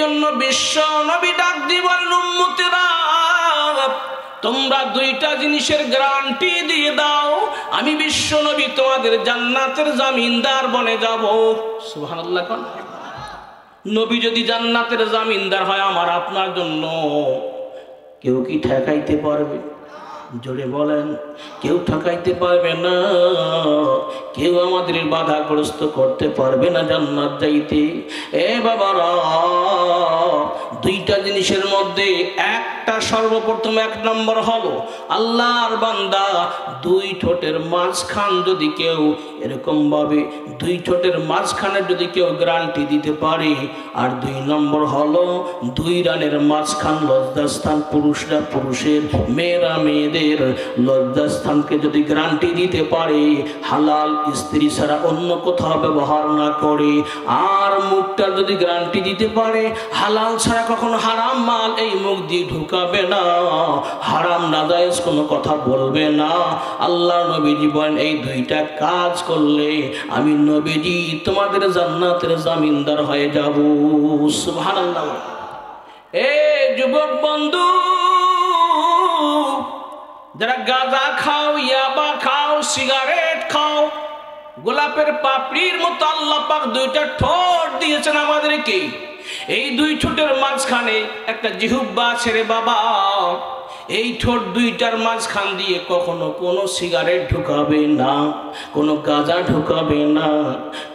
জন্য বিশ্ব নবী ডাক দিয়ে বলেন, উম্মতেরা তোমরা দুইটা জিনিসের গ্যারান্টি দিয়ে দাও, আমি বিশ্ব নবী তোমাদের জান্নাতের জামিনদার বনে যাব। সুবহানাল্লাহ। নবী যদি জান্নাতের জামিনদার হয় আমার আপনার জন্য, কেউ কি ঠেকাইতে পারবে? জোরে বলেন, কেউ ঠকাইতে পারবে না, কেউ আমাদের বাধাগ্রস্ত করতে পারবে না জান্নাত যাইতে। এ বাবারা, দুইটা জিনিসের মধ্যে একটা সর্বপ্রথম এক নম্বর হলো আল্লাহর বান্দা দুই ঠোঁটের মাঝখান যদি কেউ এরকম ভাবে দুই ঠোঁটের মাঝখানে যদি কেউ গ্যারান্টি দিতে পারে, আর দুই নম্বর হলো দুই রানের মাঝখান লজ্জাস্থান, পুরুষরা পুরুষের, মেয়েরা মেয়েদের লজ্জাস্থানকে যদি গ্যারান্টি দিতে পারে, হালাল স্ত্রী ছাড়া অন্য কোথাও ব্যবহার না করে, আর মুখটা যদি গ্যারান্টি দিতে পারে হালাল ছাড়া কখনো হারাম মাল এই মুখ দিয়ে ঢুকাবে না, হারাম নাজায়েজ কোনো কথা বলবে না, আল্লাহ নবীজি বলেন এই দুইটা কাজ করলে আমি নবীজি তোমাদের জান্নাতের জামিনদার হয়ে যাব। সুবহানাল্লাহ। এ যুবক বন্ধু, যারা গাঁজা খাও, ইয়াবা খাও, সিগারেট খাও, গোলাপের পাপড়ির মতো আল্লাহ পাক দুইটা ঠোঁট দিয়েছেন আমাদেরকে, এই দুই ঠোঁটের মাঝখানে একটা জিহ্বা আছে রে বাবা, এই ঠোঁট দুইটার মাঝখান দিয়ে কখনো কোনো সিগারেট ঢুকাবে না, কোনো গাঁজা ঢুকাবে না,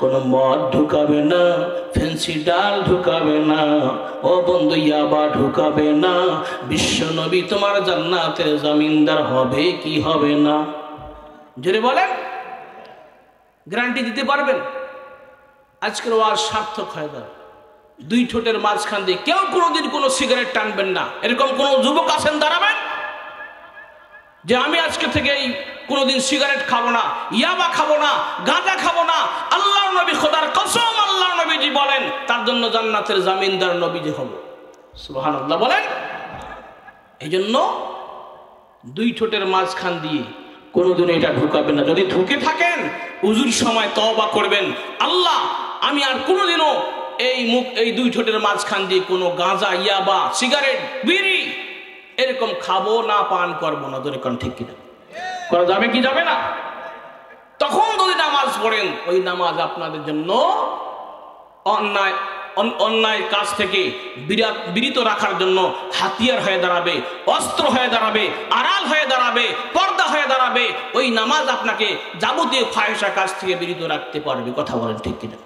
কোনো মদ ঢুকাবে না, ফেন্সি ডাল ঢুকাবে না, ও বন্ধু ইয়াবা ঢুকাবে না। বিশ্ব নবী তোমার জান্নাতের জামিনদার হবে কি হবে না? জোরে বলেন, গ্যারান্টি দিতে পারবেন? আজকের ওয়াজ সার্থক হয়ে যাবে। দুই ঠোঁটের মাঝখান দিয়ে কেউ কোনোদিন কোনো সিগারেট টানবেন না। এরকম কোন যুবক আছেন দাঁড়াবেন যে আমি আজকে থেকে কোনোদিন সিগারেট খাবো না, ইয়াবা খাবো না, গাঁজা খাবো না। আল্লাহ নবী, খোদার কসম, আল্লাহ নবীজি বলেন তার জন্য জান্নাতের জামিনদার নবীজি হব। সুবহানাল্লাহ বলেন। এই জন্য দুই ঠোঁটের মাঝখান দিয়ে কোনোদিন এটা ঢুকাবেন না। যদি ঢুকে থাকেন উজুর সময় তওবা করবেন, আল্লাহ আমি আর কোনোদিনও এই দুই ঠোঁটের মাঝখান দিয়ে কোনো গাঁজা, ইয়াবা, সিগারেট, বিড়ি এরকম খাবো না, পান করবো না। ধরে কোন ঠিক কিনা? করা যাবে কি যাবে না? তখন যদি নামাজ পড়েন, ওই নামাজ আপনাদের জন্য অন্যায় কাজ থেকে বিরত রাখার জন্য হাতিয়ার হয়ে দাঁড়াবে, অস্ত্র হয়ে দাঁড়াবে, আড়াল হয়ে দাঁড়াবে, পর্দা হয়ে দাঁড়াবে। ওই নামাজ আপনাকে যাবতীয় ফাহিশা কাজ থেকে বিরত রাখতে পারবে। কথা বলেন ঠিক কিনা?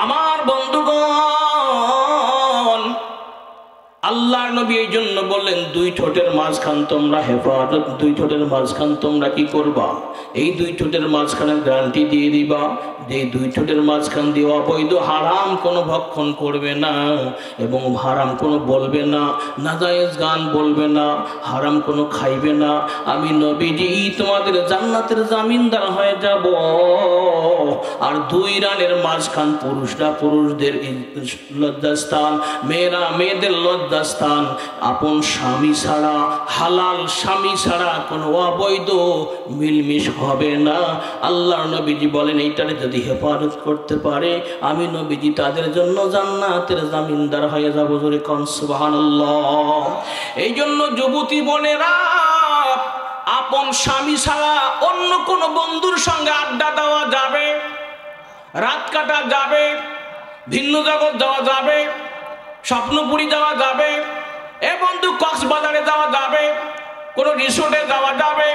আমার বন্ধুগণ, আল্লাহর নবী এই জন্য বললেন দুই ঠোঁটের মাঝখান তোমরা হেফাজত, দুই ঠোঁটের মাঝখান তোমরা কি করবা? এই দুই ঠোঁটের মাঝখানে গ্যারান্টি দিয়ে দিবা যে দুই ঠোঁটের মাঝখান দিয়ে অবৈধ হারাম কোনো ভক্ষণ করবে না, এবং হারাম কোনো বলবে না, নাজায়েজ গান বলবে না, হারাম কোনো খাইবে না। আমি নবীজি তোমাদের জান্নাতের জামিনদার হয়ে যাব। আর দুই রানের মাঝখান পুরুষরা পুরুষদের লজ্জাস্থান, মেয়েরা মেয়েদের লজ্জাস্থান। আপন স্বামী ছাড়া, হালাল স্বামী ছাড়া কোনো অবৈধ মিলমিশ হবে না। আল্লাহ নবীজি বলেন এইটারে যদি হেফাজত করতে পারে আমি নবীজি তাদের জন্য জান্নাতের জামিনদার হয়ে যাব। জোরে কোন সুবহানাল্লাহ। এই জন্য যুবতী বোনেরা, আপন স্বামী ছাড়া অন্য কোন বন্ধুর সঙ্গে আড্ডা দেওয়া যাবে, রাত কাটা যাবে, ভিন্ন জগৎ যাওয়া যাবে, স্বপ্নপুরী যাওয়া যাবে, এ বন্ধু কক্সবাজারে যাওয়া যাবে, কোনো রিসোর্টে যাওয়া যাবে,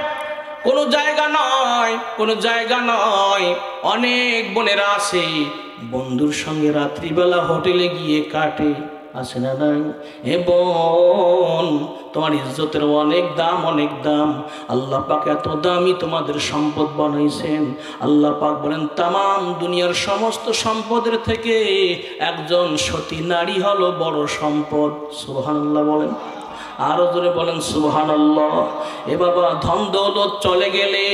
কোনো জায়গা নয়, কোনো জায়গা নয়। অনেক বোনেরা আছে বন্ধুর সঙ্গে রাত্রিবেলা হোটেলে গিয়ে কাটে, আছে না নাই? এ বোন, তোমার ইজ্জতের অনেক দাম, অনেক দাম। আল্লাহ পাক এত দামি তোমাদের সম্পদ বানাইছেন। আল্লাহ পাক বলেন তামাম দুনিয়ার সমস্ত সম্পদের থেকে একজন সতী নারী হলো বড় সম্পদ। সুবহানাল্লাহ বলেন, আরো জোরে বলেন সুবহানাল্লাহ। এ বাবা, ধন দৌলত চলে গেলে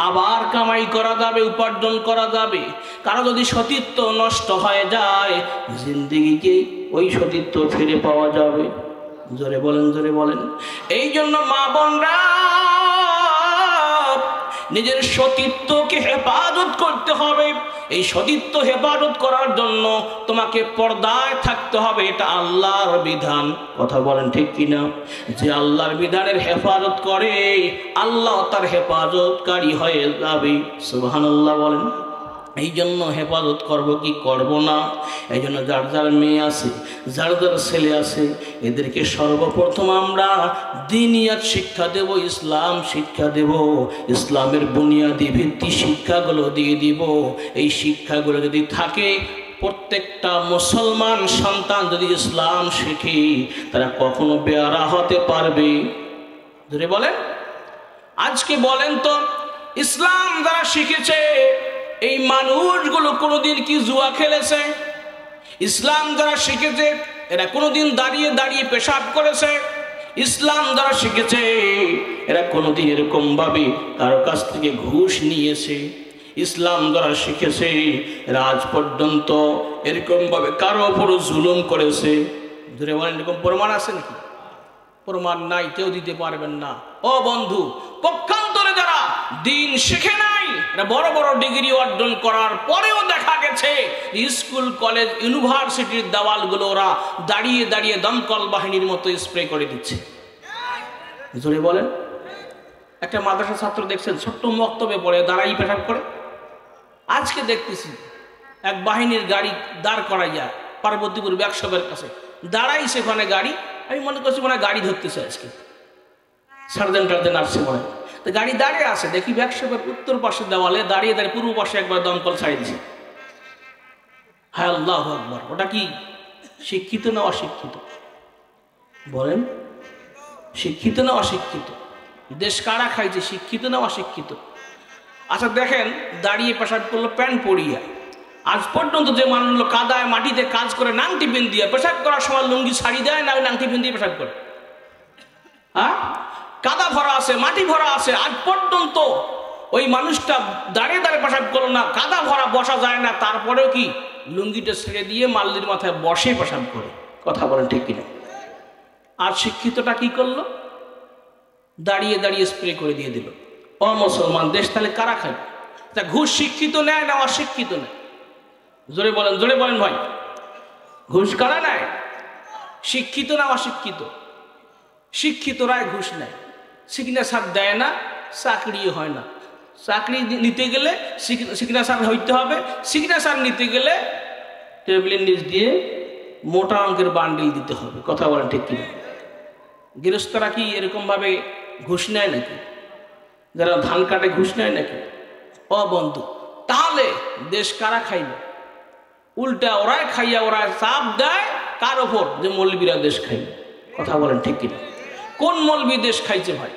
আবার কামাই করা যাবে, উপার্জন করা যাবে। কারো যদি সতীত্ব নষ্ট হয়ে যায়, জিন্দেগিকে ওই সতীত্ব ফিরে পাওয়া যাবে। জোরে বলেন, জোরে বলেন। এই জন্য মা বোনরা, নিজের সতীত্বকে হেফাজত করতে হবে। এই সতীত্ব হেফাজত করার জন্য তোমাকে পর্দায় থাকতে হবে, এটা আল্লাহর বিধান। কথা বলেন ঠিক কিনা? যে আল্লাহর বিধানের হেফাজত করে আল্লাহ তার হেফাজতকারী হয়ে যাবে। সুবহানাল্লাহ বলেন। এই জন্য হেফাজত করব কি করব না, এই জন্য যার যার মেয়ে আছে, যার যার ছেলে আছে, এদেরকে সর্বপ্রথম আমরা দিনিয়াত শিক্ষা দেব, ইসলাম শিক্ষা দেব, ইসলামের বুনিয়াদি ভিত্তি শিক্ষাগুলো দিয়ে দিব। এই শিক্ষাগুলো যদি থাকে, প্রত্যেকটা মুসলমান সন্তান যদি ইসলাম শিখে, তারা কখনো বেয়ারা হতে পারবে? ধরে বলেন। আজকে বলেন তো, ইসলাম যারা শিখেছে এই মানুষগুলো কোনোদিন কি জুয়া খেলেছে? ইসলাম যারা শিখেছে এরা কোনোদিন দাঁড়িয়ে দাঁড়িয়ে পেশাব করেছে? ইসলাম যারা শিখেছে এরা কোনোদিন এরকম ভাবে কারো কাছ থেকে ঘুষ নিয়েছে? ইসলাম যারা শিখেছে এরা আজ পর্যন্ত এরকম ভাবে কারো উপর জুলুম করেছে? ধরে বলেন, এরকম প্রমাণ আছে নাকি? প্রমাণ নাই, কেউ দিতে পারবেন না। ও বন্ধু, পক্ষান্তরে যারা দিন শিখে নাই, এরা বড় বড় ডিগ্রি অর্জন করার পরেও দেখা গেছে স্কুল কলেজ ইউনিভার্সিটির দেওয়ালগুলো ওরা দাঁড়িয়ে দাঁড়িয়ে দমকল বাহিনীর মতো স্প্রে করে দিচ্ছে। জোরে বলেন। একটা মাদ্রাসা ছাত্র দেখছেন ছোট্ট মক্তবে পড়ে দাঁড়াই পেশাব করে? আজকে দেখতেছি এক বাহিনীর গাড়ি দাঁড় করাইয়া পার্বতীপুর ব্যাকশপের কাছে দাঁড়াই, সেখানে গাড়ি, আমি মনে করছি মনে গাড়ি ধরতেছে আজকে, সার্জেন্ট টার্জেন্ট আসছে মনে। তো গাড়ি দাঁড়িয়ে আছে, দেখি ব্যাকশপের উত্তর পাশে দেওয়ালে দাঁড়িয়ে দাঁড়িয়ে পূর্ব পাশে একবার দমকল ছাড়িয়ে দিছে। হায় আল্লাহু আকবার! ওটা কি শিক্ষিত না অশিক্ষিত? বলেন, শিক্ষিত না অশিক্ষিত? দেশ কারা খাইছে, শিক্ষিত না অশিক্ষিত? আচ্ছা দেখেন, দাঁড়িয়ে পেশাব করলো প্যান্ট পরিয়া। আজ পর্যন্ত যে মানুষগুলো কাদায় মাটিতে কাজ করে নাংটি পিন দিয়ে পেশাব করার সময় লুঙ্গি ছাড়ি দেয় না, ওই নাংটি পিন দিয়ে পেশাব করে? হ্যাঁ, কাদা ভরা আছে, মাটি ভরা আছে, আজ পর্যন্ত ওই মানুষটা দাঁড়িয়ে দাঁড়িয়ে পেশাব করলো না, কাদা ভরা বসা যায় না, তারপরেও কি লুঙ্গিটা ছেড়ে দিয়ে মাল্লির মাথায় বসে পেশাব করে? কথা বলেন ঠিক কিনা? আর শিক্ষিতটা কি করলো? দাঁড়িয়ে দাঁড়িয়ে স্প্রে করে দিয়ে দিল। ও মুসলমান, দেশ তাহলে কারা খায়? তা ঘুষ শিক্ষিত নেয় না অশিক্ষিত নেয়? জোরে বলেন, জোরে বলেন ভাই। ঘুষ কারা নেয়? শিক্ষিত না অশিক্ষিত? শিক্ষিতরাই ঘুষ নেয়। সিগনেচার দেয় না, চাকরিও হয় না। চাকরি নিতে গেলে সিগনেচার হইতে হবে, সিগনেচার নিতে গেলে টেবিলের নিচ দিয়ে মোটা অঙ্কের বান্ডিল দিতে হবে। কথা বলেন ঠিক কিনা? গৃহস্থরা কি এরকম ভাবে ঘুষ নেয় নাকি? যারা ধান কাটে ঘুষ নেয় নাকি? ও বন্ধু, তাহলে দেশ কারা খাইবে? উল্টা ওরাই খাইয়া ওরা চাপ দেয় কার ওপর? যে মৌলবীরা দেশ খাইবে। কথা বলেন ঠিক কিনা? কোন মৌলবী দেশ খাইছে ভাই?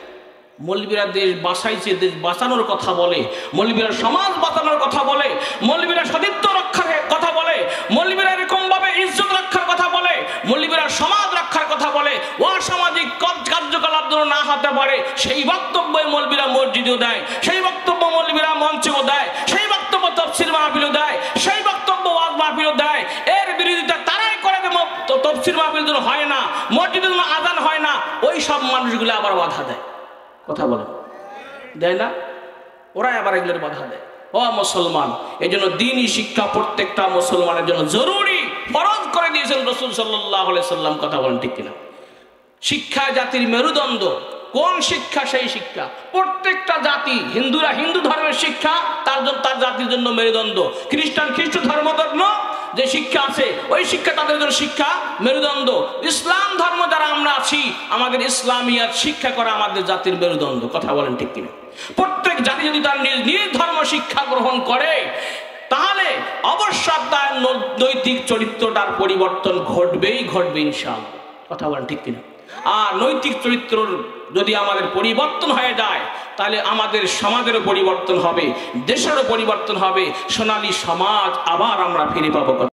মৌলবীরা দেশ বাঁচাইছে, দেশ বাঁচানোর কথা বলে, মৌলবীরা সমাজ বাঁচানোর কথা বলে, মৌলবীরা সতীত্ব রক্ষার কথা বলে, মৌলবীরা এরকম ভাবে ইজ্জত রক্ষার কথা বলে, মৌলবীরা সমাজ রক্ষার কথা বলে, অসামাজিক কার্যকলাপ যেন না হতে পারে সেই বক্তব্যই মৌলবীরা মসজিদেও দেয়, সেই বক্তব্য মৌলবীরা মঞ্চেও দেয়, সেই বক্তব্য তাফসীর মাহফিলও দেয়, সেই বক্তব্য ওয়াজ মাহফিলও দেয়। এর বিরোধিতা তারাই করে, তাফসীর মাহফিল যেন হয় না, মসজিদে যেন আযান হয় না, ওই সব মানুষগুলো আবার বাধা দেয়। কথা বলেন, দেয় না? ওরাই আবার এগুলোর বাধা দেয়। ও মুসলমান, এই জন্য দ্বীনি শিক্ষা প্রত্যেকটা মুসলমানের জন্য জরুরি, ফরজ করে দিয়েছেন রাসূল সাল্লাল্লাহু আলাইহি সাল্লাম। কথা বলেন ঠিক কিনা? শিক্ষা জাতির মেরুদণ্ড। কোন শিক্ষা? সেই শিক্ষা প্রত্যেকটা জাতি, হিন্দুরা হিন্দু ধর্মের শিক্ষা তার জাতির জন্য মেরুদণ্ড, খ্রিস্টান খ্রিস্ট ধর্ম যে শিক্ষা আছে ওই শিক্ষা তাদের জন্য শিক্ষা মেরুদণ্ড। ইসলাম ধর্ম যারা আমরা আছি, আমাদের ইসলামিয়াত শিক্ষা করা আমাদের জাতির মেরুদণ্ড। কথা বলেন ঠিক কিনা? প্রত্যেক জাতি যদি তার নিজ নিজ ধর্ম শিক্ষা গ্রহণ করে, তাহলে অবশ্যই তার নৈতিক চরিত্রটার পরিবর্তন ঘটবেই ঘটবে ইনশাআল্লাহ। কথা বলেন ঠিক কিনা? আর নৈতিক চরিত্র যদি আমাদের পরিবর্তন হয়ে যায়, তাহলে আমাদের সমাজেরও পরিবর্তন হবে, দেশেরও পরিবর্তন হবে, সোনালী সমাজ আবার আমরা ফিরে পাবো।